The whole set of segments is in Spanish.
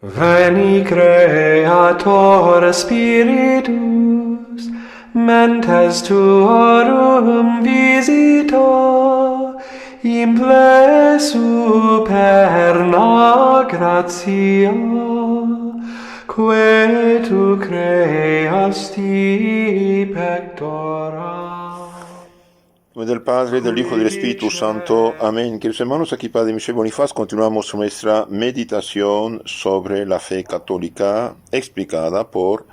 Veni Creator Spiritus, mentes tuorum visita, imple superna gratia, que tu creasti pectora. En nombre del Padre, del Hijo y del Espíritu Santo. Amén. Queridos hermanos, aquí Padre Michel Bonifaz, continuamos nuestra meditación sobre la fe católica explicada por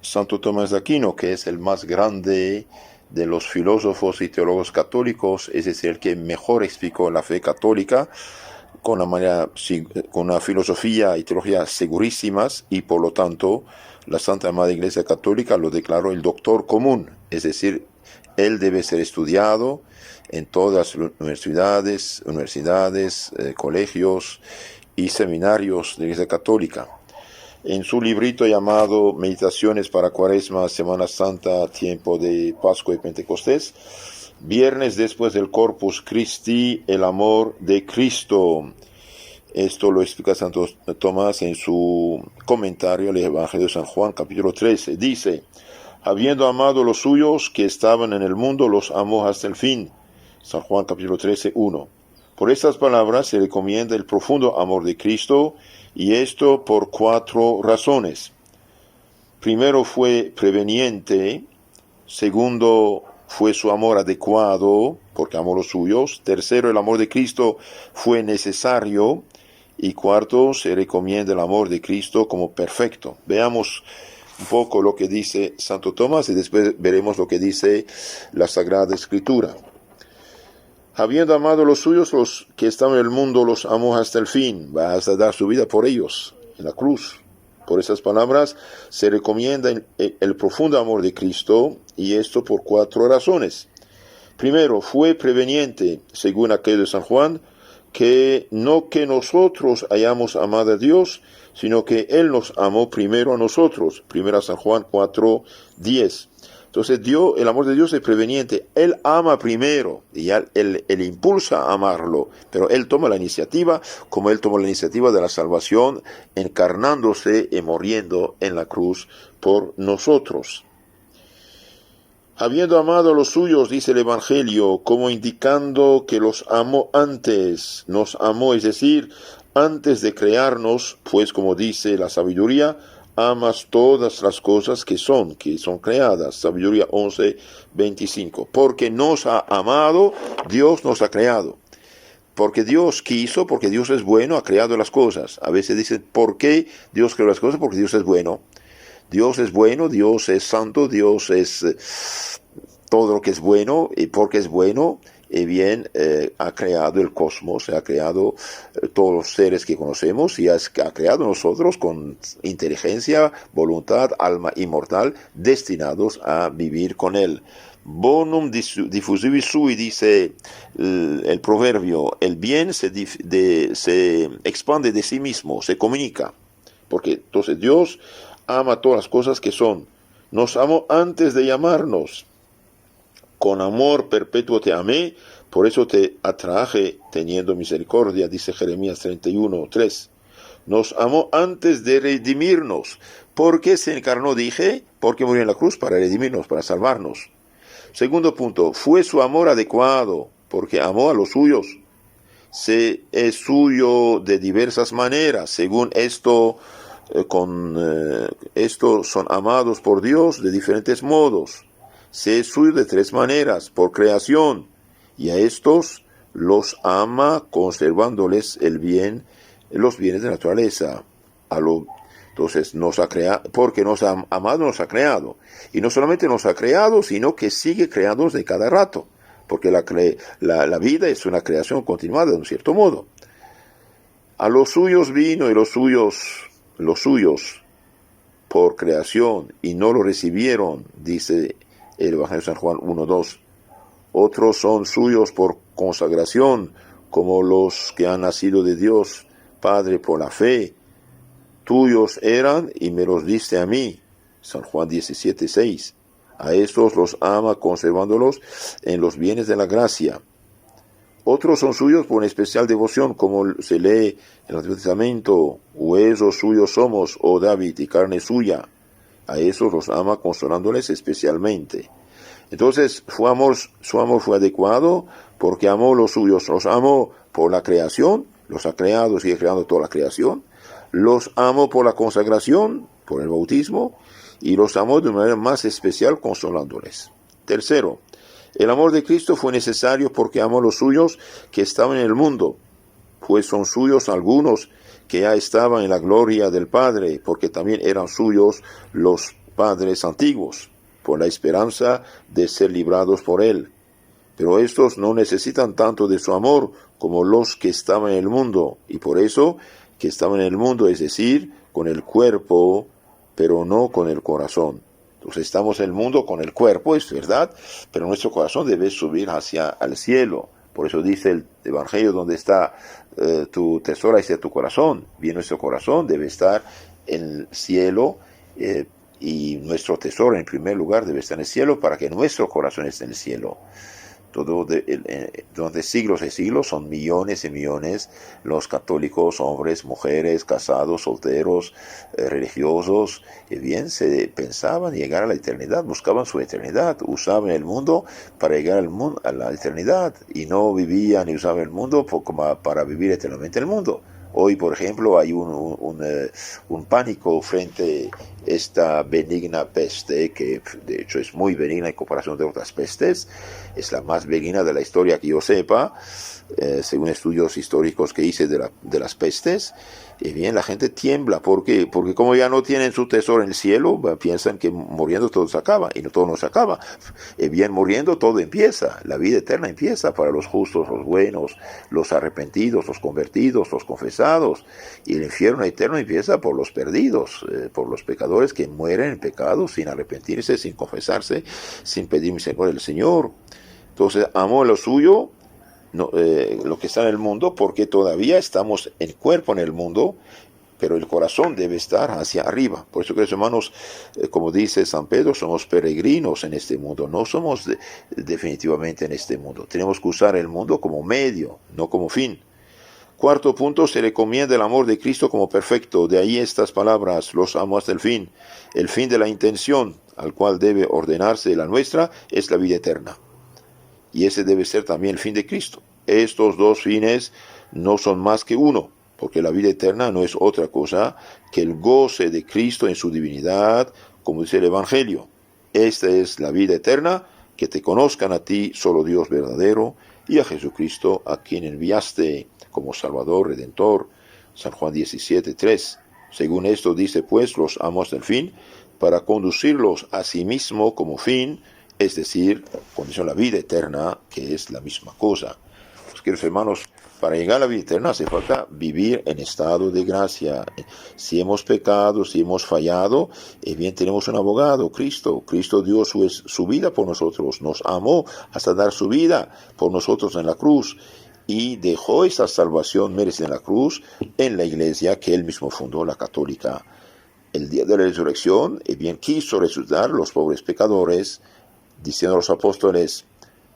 Santo Tomás de Aquino, que es el más grande de los filósofos y teólogos católicos, es decir, el que mejor explicó la fe católica con una filosofía y teología segurísimas, y por lo tanto la Santa Madre Iglesia Católica lo declaró el doctor común, es decir, él debe ser estudiado en todas las universidades, colegios y seminarios de la Iglesia Católica. En su librito llamado Meditaciones para Cuaresma, Semana Santa, Tiempo de Pascua y Pentecostés, viernes después del Corpus Christi, el amor de Cristo. Esto lo explica Santo Tomás en su comentario al Evangelio de San Juan, capítulo 13. Dice: habiendo amado los suyos que estaban en el mundo, los amó hasta el fin. San Juan capítulo 13, 1. Por estas palabras se recomienda el profundo amor de Cristo, y esto por 4 razones. Primero, fue preveniente. Segundo, fue su amor adecuado, porque amó los suyos. Tercero, el amor de Cristo fue necesario. Y cuarto, se recomienda el amor de Cristo como perfecto. Veamos un poco lo que dice Santo Tomás y después veremos lo que dice la Sagrada Escritura. Habiendo amado a los suyos, los que estaban en el mundo, los amó hasta el fin, va hasta dar su vida por ellos en la cruz. Por esas palabras se recomienda el profundo amor de Cristo, y esto por 4 razones. Primero, fue preveniente, según aquel de San Juan, que no que nosotros hayamos amado a Dios, sino que Él nos amó primero a nosotros. Primera San Juan 4, 10. Entonces el amor de Dios es preveniente. Él ama primero y él impulsa a amarlo, pero Él toma la iniciativa, como Él tomó la iniciativa de la salvación, encarnándose y muriendo en la cruz por nosotros. Habiendo amado a los suyos, dice el Evangelio, como indicando que los amó antes. Nos amó, es decir, antes de crearnos, pues como dice la sabiduría, amas todas las cosas que son creadas. Sabiduría 11, 25. Porque nos ha amado, Dios nos ha creado. Porque Dios quiso, porque Dios es bueno, ha creado las cosas. A veces dicen, ¿por qué Dios creó las cosas? Porque Dios es bueno. Dios es bueno, Dios es santo, Dios es todo lo que es bueno, y porque es bueno, ha creado el cosmos, ha creado todos los seres que conocemos, y ha creado nosotros con inteligencia, voluntad, alma inmortal, destinados a vivir con Él. Bonum diffusivi sui, dice el proverbio, el bien se expande de sí mismo, se comunica, porque entonces Dios ama todas las cosas que son. Nos amó antes de llamarnos. Con amor perpetuo te amé, por eso te atraje teniendo misericordia, dice Jeremías 31, 3. Nos amó antes de redimirnos. ¿Por qué se encarnó? Dije, porque murió en la cruz para redimirnos, para salvarnos. Segundo punto, fue su amor adecuado, porque amó a los suyos. Es suyo de diversas maneras, según esto. Estos son amados por Dios de diferentes modos. Se es suyo de 3 maneras: por creación, y a estos los ama conservándoles los bienes de naturaleza. Entonces nos ha creado, porque nos ha amado, nos ha creado. Y no solamente nos ha creado, sino que sigue creándonos de cada rato, porque la vida es una creación continuada de un cierto modo. A los suyos vino, y los suyos por creación y no lo recibieron, dice el Evangelio de San Juan 1:2. Otros son suyos por consagración, como los que han nacido de Dios Padre por la fe. Tuyos eran y me los diste a mí. San Juan 17:6. A estos los ama conservándolos en los bienes de la gracia. Otros son suyos por una especial devoción, como se lee en el Antiguo Testamento: huesos suyos somos, oh David, y carne suya. A esos los ama consolándoles especialmente. Entonces su amor fue adecuado porque amó los suyos, los amó por la creación, los ha creado, sigue creando toda la creación, los amó por la consagración, por el bautismo, y los amó de una manera más especial consolándoles. Tercero, el amor de Cristo fue necesario porque amó a los suyos que estaban en el mundo, pues son suyos algunos que ya estaban en la gloria del Padre, porque también eran suyos los padres antiguos, por la esperanza de ser librados por él. Pero estos no necesitan tanto de su amor como los que estaban en el mundo, y por eso que estaban en el mundo, es decir, con el cuerpo, pero no con el corazón. Entonces estamos en el mundo con el cuerpo, es verdad, pero nuestro corazón debe subir hacia el cielo. Por eso dice el Evangelio: donde está tu tesoro, ahí está tu corazón. Bien, nuestro corazón debe estar en el cielo, y nuestro tesoro en primer lugar debe estar en el cielo para que nuestro corazón esté en el cielo. Durante siglos y siglos son millones y millones los católicos, hombres, mujeres, casados, solteros, religiosos, y bien se pensaban llegar a la eternidad, buscaban su eternidad, usaban el mundo para llegar a la eternidad, y no vivían y usaban el mundo como para vivir eternamente el mundo. Hoy, por ejemplo, hay un pánico frente a esta benigna peste, que de hecho es muy benigna en comparación de otras pestes. Es la más benigna de la historia que yo sepa, según estudios históricos que hice de las pestes. Y bien, la gente tiembla porque como ya no tienen su tesoro en el cielo, piensan que muriendo todo se acaba, y no todo no se acaba. Y bien, muriendo todo empieza, la vida eterna empieza para los justos, los buenos, los arrepentidos, los convertidos, los confesados, y el infierno eterno empieza por los perdidos, por los pecadores que mueren en pecado sin arrepentirse, sin confesarse, sin pedir misericordia del Señor. Entonces, amó a lo suyo, lo que está en el mundo, porque todavía estamos en cuerpo en el mundo, pero el corazón debe estar hacia arriba. Por eso, queridos hermanos, como dice San Pedro, somos peregrinos en este mundo, no somos definitivamente en este mundo. Tenemos que usar el mundo como medio, no como fin. Cuarto punto, se recomienda el amor de Cristo como perfecto. De ahí estas palabras: los amo hasta el fin. El fin de la intención al cual debe ordenarse la nuestra es la vida eterna. Y ese debe ser también el fin de Cristo. Estos dos fines no son más que uno, porque la vida eterna no es otra cosa que el goce de Cristo en su divinidad, como dice el Evangelio. Esta es la vida eterna, que te conozcan a ti, solo Dios verdadero, y a Jesucristo, a quien enviaste como Salvador, Redentor. San Juan 17:3. Según esto dice, pues, los amo hasta el fin, para conducirlos a sí mismo como fin, es decir, condición la vida eterna, que es la misma cosa. Pues, queridos hermanos, para llegar a la vida eterna hace falta vivir en estado de gracia. Si hemos pecado, si hemos fallado, bien tenemos un abogado, Cristo. Cristo dio su vida por nosotros, nos amó hasta dar su vida por nosotros en la cruz, y dejó esa salvación merecida en la cruz en la iglesia que él mismo fundó, la católica. El día de la resurrección, bien quiso resucitar los pobres pecadores, diciendo a los apóstoles: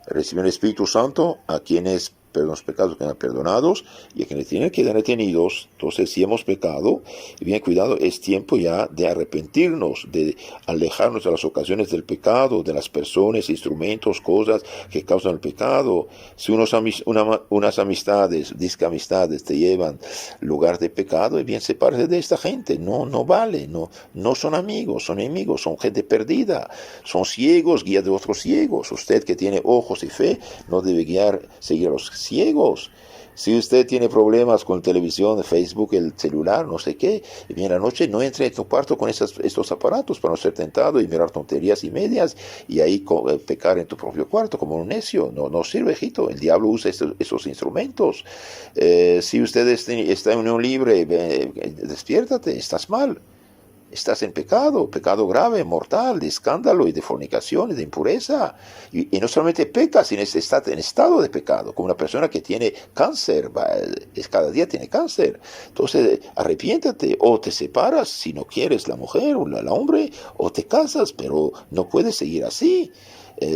reciben el Espíritu Santo a quienes los pecados quedan perdonados, y a quienes tienen que quedar retenidos. Entonces, si hemos pecado, y bien cuidado, es tiempo ya de arrepentirnos, de alejarnos de las ocasiones del pecado, de las personas, instrumentos, cosas que causan el pecado. Si unas amistades, disque-amistades, te llevan lugar de pecado, y bien sepárate de esta gente. No vale, no son amigos, son enemigos, son gente perdida, son ciegos, guía de otros ciegos. Usted que tiene ojos y fe no debe seguir a los ciegos. Si usted tiene problemas con televisión, Facebook, el celular, no sé qué, y bien, la noche no entre en tu cuarto con estos aparatos para no ser tentado y mirar tonterías y medias, y ahí pecar en tu propio cuarto como un necio. No sirve, hijito. El diablo usa esos instrumentos. Si usted está en unión libre, despiértate, estás mal. Estás en pecado grave, mortal, de escándalo y de fornicación y de impureza. Y no solamente pecas, sino estás en estado de pecado, como una persona que tiene cáncer, cada día tiene cáncer. Entonces, arrepiéntate, o te separas si no quieres la mujer o el hombre, o te casas, pero no puedes seguir así.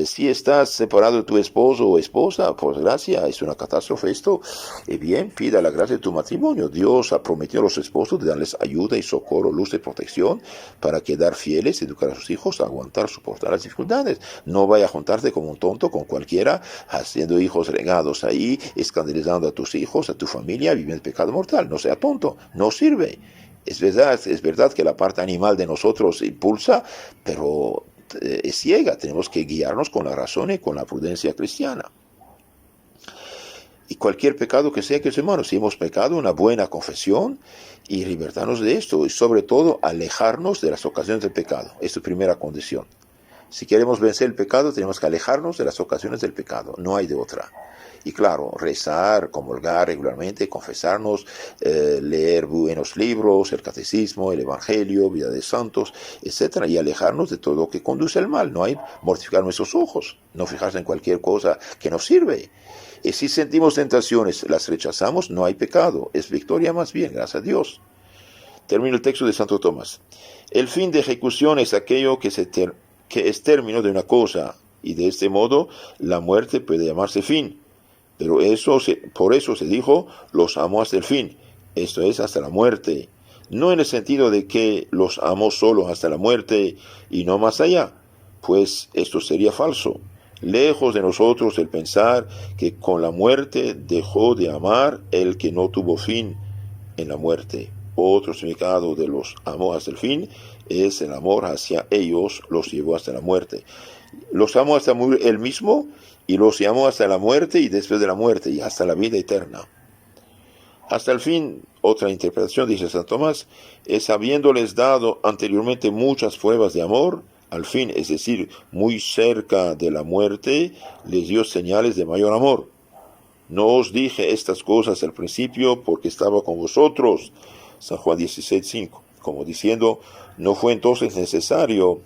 Si estás separado de tu esposo o esposa, por desgracia, es una catástrofe esto, bien, pida la gracia de tu matrimonio. Dios ha prometido a los esposos de darles ayuda y socorro, luz y protección para quedar fieles, educar a sus hijos, aguantar, soportar las dificultades. No vaya a juntarte como un tonto con cualquiera, haciendo hijos regados ahí, escandalizando a tus hijos, a tu familia, viviendo el pecado mortal. No sea tonto, no sirve. Es verdad que la parte animal de nosotros impulsa, pero es ciega. Tenemos que guiarnos con la razón y con la prudencia cristiana. Y cualquier pecado que sea, que hermanos, si hemos pecado, una buena confesión y libertarnos de esto, y sobre todo alejarnos de las ocasiones del pecado. Es su primera condición. Si queremos vencer el pecado, tenemos que alejarnos de las ocasiones del pecado, no hay de otra. Y claro, rezar, comulgar regularmente, confesarnos, leer buenos libros, el catecismo, el evangelio, vida de santos, etc. Y alejarnos de todo lo que conduce al mal. No hay mortificar nuestros ojos, no fijarse en cualquier cosa que nos sirve. Y si sentimos tentaciones, las rechazamos, no hay pecado, es victoria más bien, gracias a Dios. Termino el texto de Santo Tomás. El fin de ejecución es aquello que es término de una cosa, y de este modo la muerte puede llamarse fin. Pero por eso se dijo, los amó hasta el fin, esto es, hasta la muerte. No en el sentido de que los amó solo hasta la muerte y no más allá, pues esto sería falso. Lejos de nosotros el pensar que con la muerte dejó de amar el que no tuvo fin en la muerte. Otro significado de los amó hasta el fin es el amor hacia ellos, los llevó hasta la muerte. Los amó hasta morir él mismo y los llamó hasta la muerte y después de la muerte y hasta la vida eterna. Hasta el fin, otra interpretación, dice San Tomás, es habiéndoles dado anteriormente muchas pruebas de amor, al fin, es decir, muy cerca de la muerte, les dio señales de mayor amor. No os dije estas cosas al principio porque estaba con vosotros, San Juan 16:5, como diciendo, no fue entonces necesario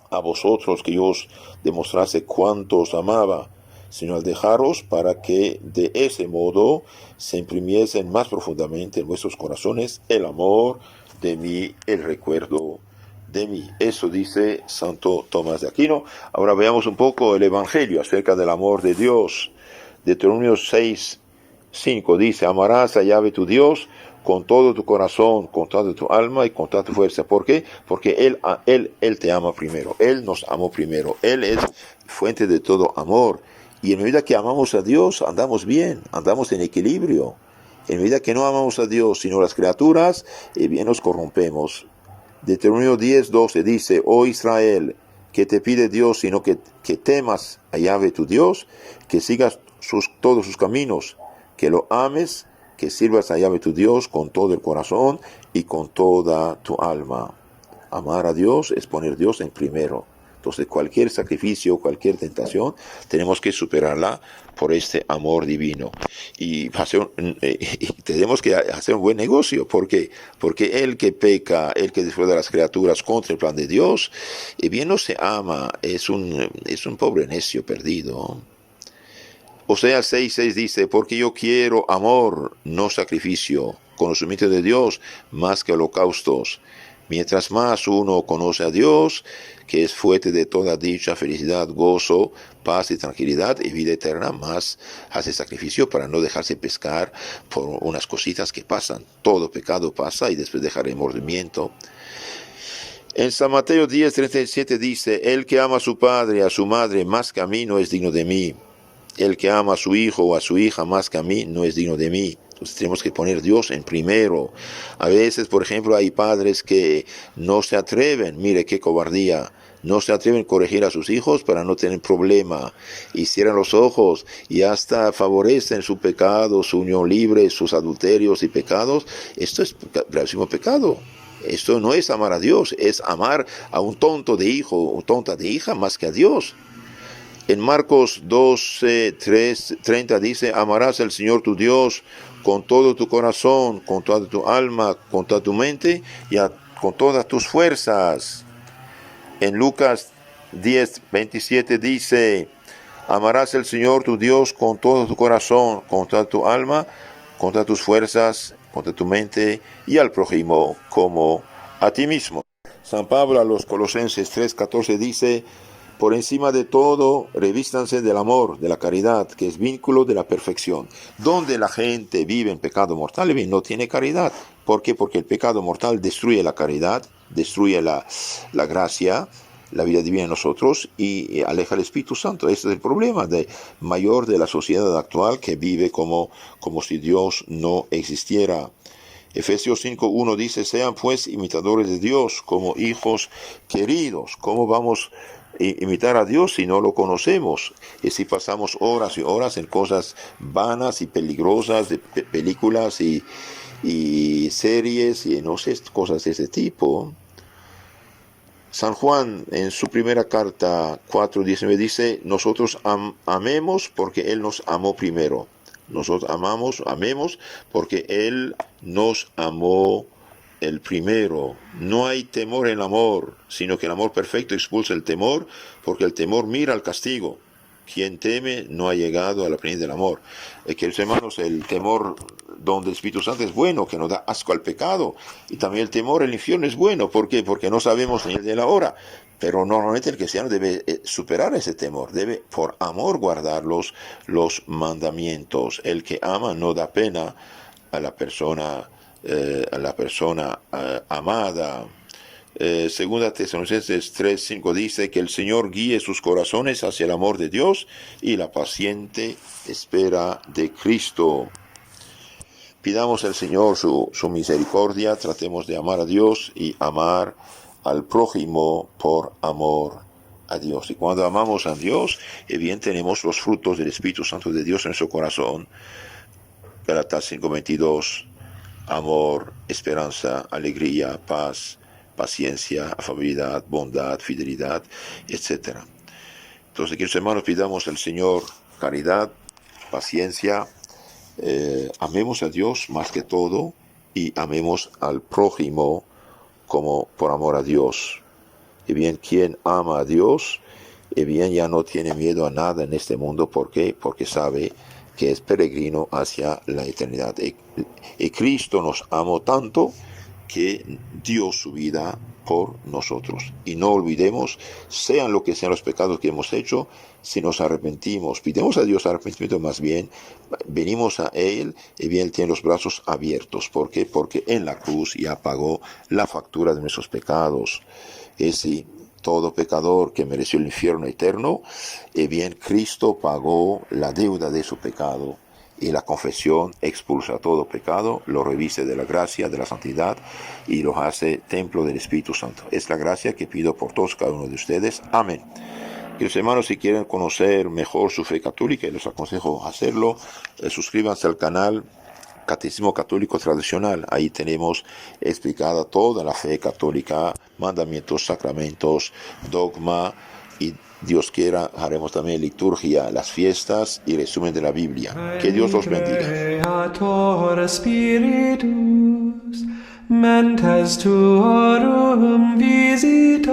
a vosotros que yo os demostrase cuánto os amaba, sino al dejaros para que de ese modo se imprimiesen más profundamente en vuestros corazones el amor de mí, el recuerdo de mí. Eso dice Santo Tomás de Aquino. Ahora veamos un poco el Evangelio acerca del amor de Dios. Deuteronomio 6:5 dice, amarás a Yahvé tu Dios con todo tu corazón, con toda tu alma y con toda tu fuerza. ¿Por qué? Porque Él te ama primero. Él nos amó primero. Él es fuente de todo amor. Y en medida que amamos a Dios, andamos bien, andamos en equilibrio. En medida que no amamos a Dios, sino a las criaturas, bien nos corrompemos. Deuteronomio 10:12 dice, oh Israel, ¿qué te pide Dios sino que temas a Yahvé tu Dios, que sigas todos sus caminos, que lo ames, que sirvas a Yahvé tu Dios con todo el corazón y con toda tu alma. Amar a Dios es poner a Dios en primero. Entonces cualquier sacrificio, cualquier tentación, tenemos que superarla por este amor divino. Y tenemos que hacer un buen negocio. ¿Por qué? Porque el que peca, el que disfruta de las criaturas contra el plan de Dios, bien no se ama, es un pobre necio perdido. Oseas 6:6 dice, porque yo quiero amor, no sacrificio, conocimiento de Dios más que holocaustos. Mientras más uno conoce a Dios, que es fuente de toda dicha, felicidad, gozo, paz y tranquilidad y vida eterna, más hace sacrificio para no dejarse pescar por unas cositas que pasan. Todo pecado pasa y después deja remordimiento. En San Mateo 10:37 dice, el que ama a su padre y a su madre más que a mí no es digno de mí. El que ama a su hijo o a su hija más que a mí no es digno de mí. Entonces tenemos que poner a Dios en primero. A veces, por ejemplo, hay padres que no se atreven, mire qué cobardía, no se atreven a corregir a sus hijos para no tener problema. Y cierran los ojos y hasta favorecen su pecado, su unión libre, sus adulterios y pecados. Esto es gravísimo pecado. Esto no es amar a Dios, es amar a un tonto de hijo o tonta de hija más que a Dios. En Marcos 12:30 dice, amarás al Señor tu Dios con todo tu corazón, con toda tu alma, con toda tu mente y con todas tus fuerzas. En Lucas 10:27 dice, amarás al Señor tu Dios con todo tu corazón, con toda tu alma, con todas tus fuerzas, con toda tu mente y al prójimo como a ti mismo. San Pablo a los Colosenses 3:14 dice, Por encima de todo, revístanse del amor, de la caridad, que es vínculo de la perfección. Donde la gente vive en pecado mortal, no tiene caridad. ¿Por qué? Porque el pecado mortal destruye la caridad, destruye la gracia, la vida divina en nosotros y aleja el Espíritu Santo. Ese es el problema mayor de la sociedad actual, que vive como si Dios no existiera. Efesios 5:1 dice: sean pues imitadores de Dios como hijos queridos. ¿Cómo vamos a imitar a Dios si no lo conocemos? Y si pasamos horas y horas en cosas vanas y peligrosas, de películas y series y no sé, cosas de ese tipo. San Juan en su primera carta 4:19 dice: nosotros amemos porque Él nos amó primero. Nosotros amemos porque Él nos amó el primero. No hay temor en el amor, sino que el amor perfecto expulsa el temor, porque el temor mira al castigo. Quien teme no ha llegado a la plenitud del amor. Queridos hermanos, el temor donde el Espíritu Santo es bueno, que nos da asco al pecado. Y también el temor al infierno es bueno. ¿Por qué? Porque no sabemos ni el día ni la hora. Pero normalmente el cristiano debe superar ese temor, debe por amor guardar los mandamientos. El que ama no da pena a la persona amada. Segunda Tesalonicenses 3:5 dice que el Señor guíe sus corazones hacia el amor de Dios y la paciente espera de Cristo. Pidamos al Señor su misericordia, tratemos de amar a Dios y amar al prójimo por amor a Dios. Y cuando amamos a Dios, bien tenemos los frutos del Espíritu Santo de Dios en nuestro corazón. Gálatas 5:22, amor, esperanza, alegría, paz, paciencia, afabilidad, bondad, fidelidad, etc. Entonces, queridos hermanos, pidamos al Señor caridad, paciencia, amemos a Dios más que todo y amemos al prójimo como por amor a Dios. Y bien, quien ama a Dios, y bien ya no tiene miedo a nada en este mundo. ¿Por qué? Porque sabe que es peregrino hacia la eternidad. Y Cristo nos amó tanto que dio su vida por nosotros. Y no olvidemos, sean lo que sean los pecados que hemos hecho, si nos arrepentimos, pidemos a Dios arrepentimiento más bien, venimos a Él y bien Él tiene los brazos abiertos. ¿Por qué? Porque en la cruz ya pagó la factura de nuestros pecados. Ese todo pecador que mereció el infierno eterno, y bien Cristo pagó la deuda de su pecado. Y la confesión expulsa todo pecado, lo reviste de la gracia, de la santidad, y lo hace templo del Espíritu Santo. Es la gracia que pido por todos, cada uno de ustedes. Amén. Queridos hermanos, si quieren conocer mejor su fe católica, y les aconsejo hacerlo, suscríbanse al canal Catecismo Católico Tradicional. Ahí tenemos explicada toda la fe católica, mandamientos, sacramentos, dogma, y Dios quiera haremos también liturgia, las fiestas y resumen de la Biblia. Que Dios los bendiga. Creator Spiritus, mentes tuorum visita,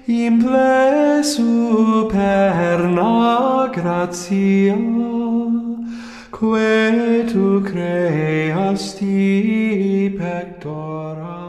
imple superna gratia, que tu creasti pectora.